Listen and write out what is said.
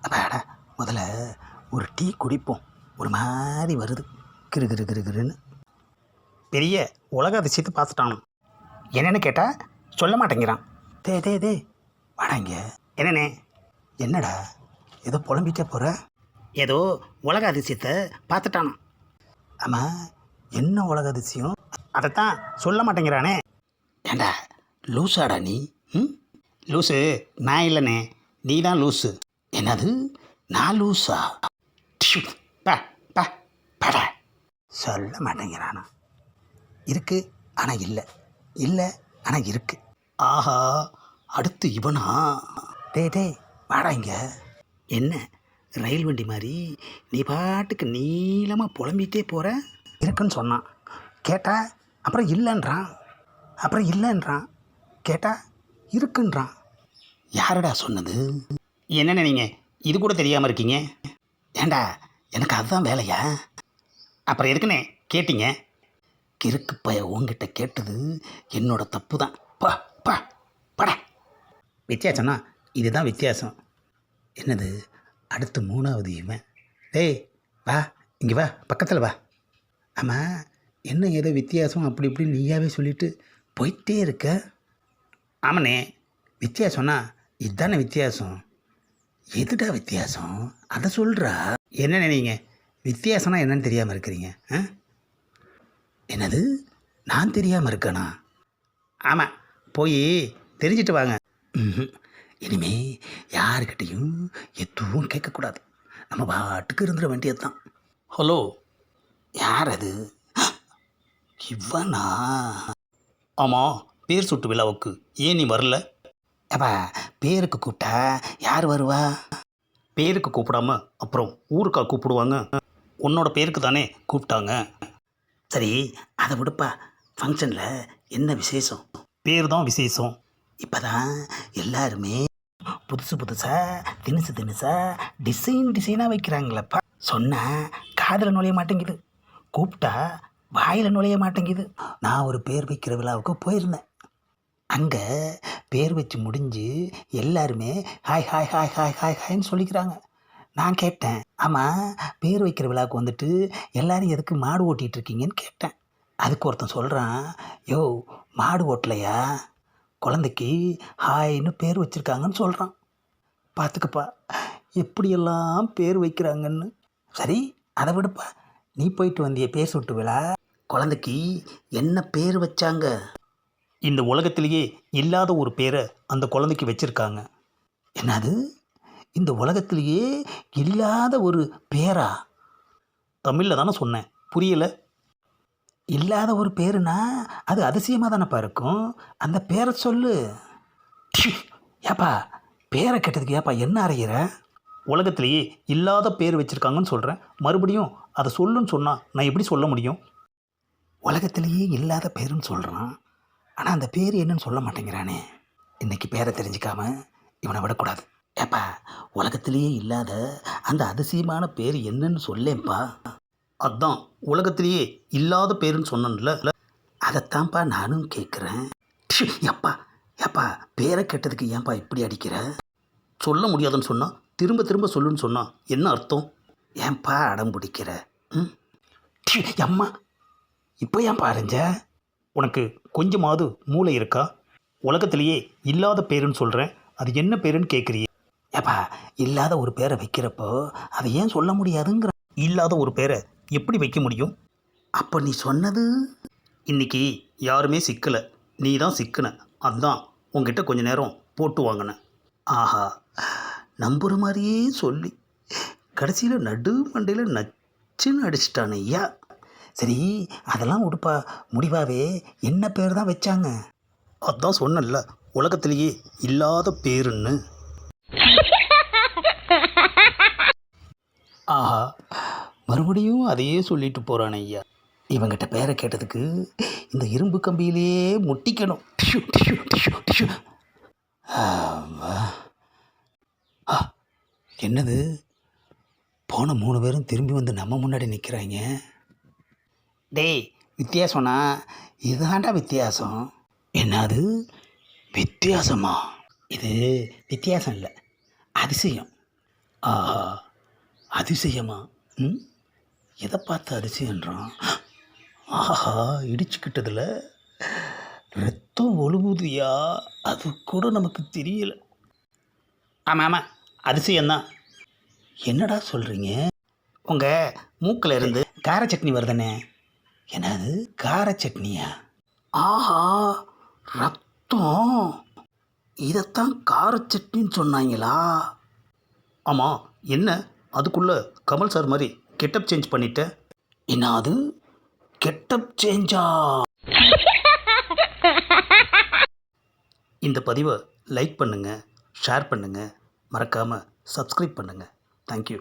அப்பாடா, முதல்ல ஒரு டீ குடிப்போம். ஒரு மாதிரி வருது, கிரு கிரு கிரு கிருன்னு. பெரிய உலக அதிசயத்தை பார்த்துட்டானு என்னென்னு கேட்டால் சொல்ல மாட்டேங்கிறான். டே வாடாங்க. என்னண்ணே? என்னடா ஏதோ புலம்பிட்டே போகிற? ஏதோ உலக அதிசயத்தை பார்த்துட்டானோ. ஆமாம், என்ன உலக அதிசயம்? அதைத்தான் சொல்ல மாட்டேங்கிறானே. ஏண்டா லூஸாடா நீ? லூஸு நான் இல்லைண்ணே, நீ தான் லூஸு. என்னது, நான் லூஸா? பா பா படா. சொல்ல மாட்டேங்கிறானா? இருக்கு ஆனால் இல்லை, இல்லை ஆனால் இருக்கு. ஆஹா, அடுத்து இவனா? டே வாடா இங்க. என்ன ரயில் வண்டி மாதிரி நீ பாட்டுக்கு நீளமாக புலம்பிகிட்டே போகிற? இருக்குன்னு சொன்னான், கேட்டா அப்புறம் இல்லைன்றான், கேட்டா இருக்குன்றான். யாரடா சொன்னது? என்னென்ன நீங்கள் இது கூட தெரியாமல் இருக்கீங்க? ஏண்டா எனக்கு அதுதான் வேலையா? அப்புறம் எதுக்குண்ணே கேட்டீங்க? கிறுக்கு பய உங்ககிட்ட கேட்டது என்னோட தப்பு தான். பா பா பட. வித்தியாசம்னா இதுதான் வித்தியாசம். என்னது, அடுத்து மூணாவது இவன். டேய் வா, இங்கே வா, பக்கத்தில் வா. ஆமாம், என்ன ஏதோ வித்தியாசம் அப்படி இப்படி நீயாவே சொல்லிட்டு போயிட்டே இருக்க. ஆமாண்ணே, வித்தியாசம்னா இதுதானே வித்தியாசம். எதுடா வித்தியாசம், அதை சொல்கிறா. என்னென்ன நீங்கள் வித்தியாசம்னா என்னன்னு தெரியாமல் இருக்கிறீங்க? என்னது, நான் தெரியாமல் இருக்கேனா? ஆமாம், போய் தெரிஞ்சிட்டு வாங்க. இனிமே யாருக்கிட்டையும் எதுவும் கேட்கக்கூடாது, நம்ம பாட்டுக்கு இருந்துட வேண்டியது தான். ஹலோ, யார் அது? இவனா? ஆமாம், பேர் சுட்டு விழாவுக்கு ஏன் நீ வரல? அப்பா, பேருக்கு கூப்பிட்டா யார் வருவா? பேருக்கு கூப்பிடாம அப்புறம் ஊருக்கா கூப்பிடுவாங்க? உன்னோட பேருக்கு தானே கூப்பிட்டாங்க. சரி, அதை விடுப்பா. ஃபங்க்ஷனில் என்ன விசேஷம்? பேர் தான் விசேஷம். இப்போ தான் எல்லாருமே புதுசாக தினுசாக டிசைனாக வைக்கிறாங்களப்பா. சொன்னால் காதில் நுழைய மாட்டேங்குது, கூப்பிட்டா வாயில் நுழைய மாட்டேங்குது. நான் ஒரு பேர் வைக்கிற விழாவுக்கு போயிருந்தேன். அங்கே பேர் வச்சு முடிஞ்சு எல்லாருமே hi hi hi hi hi ஹாய்ன்னு சொல்லிக்கிறாங்க. நான் கேட்டேன், ஆமாம் பேர் வைக்கிற விழாவுக்கு வந்துட்டு எல்லோரும் எதுக்கு மாடு ஓட்டிகிட்டு இருக்கீங்கன்னு கேட்டேன். அதுக்கு ஒருத்தன் சொல்கிறான், யோ மாடு ஓட்டலையா, குழந்தைக்கு ஹாய்னு பேர் வச்சுருக்காங்கன்னு சொல்கிறான். பார்த்துக்கப்பா எப்படியெல்லாம் பேர் வைக்கிறாங்கன்னு. சரி, அதை விடுப்பா. நீ போயிட்டு வந்திய பேர் சுட்டு விழா, குழந்தைக்கு என்ன பேர் வச்சாங்க? இந்த உலகத்திலேயே இல்லாத ஒரு பேரை அந்த குழந்தைக்கு வச்சுருக்காங்க. என்னது, இந்த உலகத்திலேயே இல்லாத ஒரு பேரா? தமிழில் தானே சொன்னேன், புரியலை? இல்லாத ஒரு பேருனா அது அதிசயமாக தானேப்பா இருக்கும், அந்த பேரை சொல்லு. ஏப்பா, பேரை கேட்டதுக்கு ஏப்பா என்ன அறையிற? உலகத்திலேயே இல்லாத பேர் வச்சுருக்காங்கன்னு சொல்கிறேன், மறுபடியும் அதை சொல்லுன்னு சொன்னால் நான் எப்படி சொல்ல முடியும்? உலகத்திலேயே இல்லாத பேருன்னு சொல்கிறான், ஆனால் அந்த பேர் என்னன்னு சொல்ல மாட்டேங்கிறானே. இன்றைக்கி பேரை தெரிஞ்சிக்காம இவனை விடக்கூடாது. ஏப்பா, உலகத்திலேயே இல்லாத அந்த அதிசயமான பேர் என்னன்னு சொல்லேன்ப்பா. அதுதான் உலகத்திலேயே இல்லாத பேருன்னு சொன்னேன்ல, அதைத்தான்ப்பா நானும் கேட்குறேன். ஏப்பா பேரை கேட்டதுக்கு ஏன்ப்பா இப்படி அடிக்கிற? சொல்ல முடியாதுன்னு சொன்னால் திரும்ப சொல்லுன்னு சொன்னால் என்ன அர்த்தம்? ஏன்ப்பா அடம் பிடிக்கிற? அம்மா, இப்போ ஏன்ப்பா அரைஞ்ச? உனக்கு கொஞ்சமாவது மூளை இருக்கா? உலகத்திலேயே இல்லாத பேருன்னு சொல்கிறேன், அது என்ன பேருன்னு கேட்குறியே. ஏப்பா, இல்லாத ஒரு பேரை வைக்கிறப்போ அதை ஏன் சொல்ல முடியாதுங்கிற? இல்லாத ஒரு பேரை எப்படி வைக்க முடியும்? அப்போ நீ சொன்னது? இன்றைக்கி யாருமே சிக்கலை, நீ தான் சிக்கின, அதுதான் உங்ககிட்ட கொஞ்ச நேரம் போட்டு வாங்கினேன். ஆஹா, நம்புகிற மாதிரியே சொல்லி கடைசியில் நடு மண்டையில் நச்சுன்னு அடிச்சிட்டானே ஐயா. சரி, அதெல்லாம் உடுப்பா, முடிவாவே என்ன பேர் தான் வச்சாங்க? அதான் சொன்னல, உலகத்திலேயே இல்லாத பேருன்னு. ஆஹா, மறுபடியும் அதையே சொல்லிட்டு போகிறான் ஐயா. இவங்கிட்ட பேரை கேட்டதுக்கு இந்த இரும்பு கம்பியிலேயே முட்டிக்கணும். என்னது, போன 3 பேரும் திரும்பி வந்து நம்ம முன்னாடி நிற்கிறாங்க. டேய், வித்தியாசம்னா இதுதான்டா வித்தியாசம். என்னது வித்தியாசமா? இது வித்தியாசம் இல்லை, அதிசயம். ஆஹா, அதிசயமா? ம், எதை பார்த்து அதிசயன்றான்? ஆஹா, இடிச்சுக்கிட்டதில் ரத்தம் ஒழுகுதியா? அது கூட நமக்கு தெரியல. ஆமாம் ஆமாம், அதிசயம்தான். என்னடா சொல்கிறீங்க? உங்கள் மூக்கில் இருந்து கார சட்னி வருதுண்ணே. என்னது, கார சட்னியா? ஆஹா, ரத்தம்! இதைத்தான் கார சட்னின்னு சொன்னாங்களா? ஆமாம், என்ன அதுக்குள்ளே கமல் சார் மாதிரி கெட்டப் சேஞ்ச் பண்ணிட்ட? என்ன அது, கெட்டப் சேஞ்சா? இந்த பதிவை லைக் பண்ணுங்கள், ஷேர் பண்ணுங்கள், மறக்காமல் சப்ஸ்கிரைப் பண்ணுங்கள். தேங்க்யூ.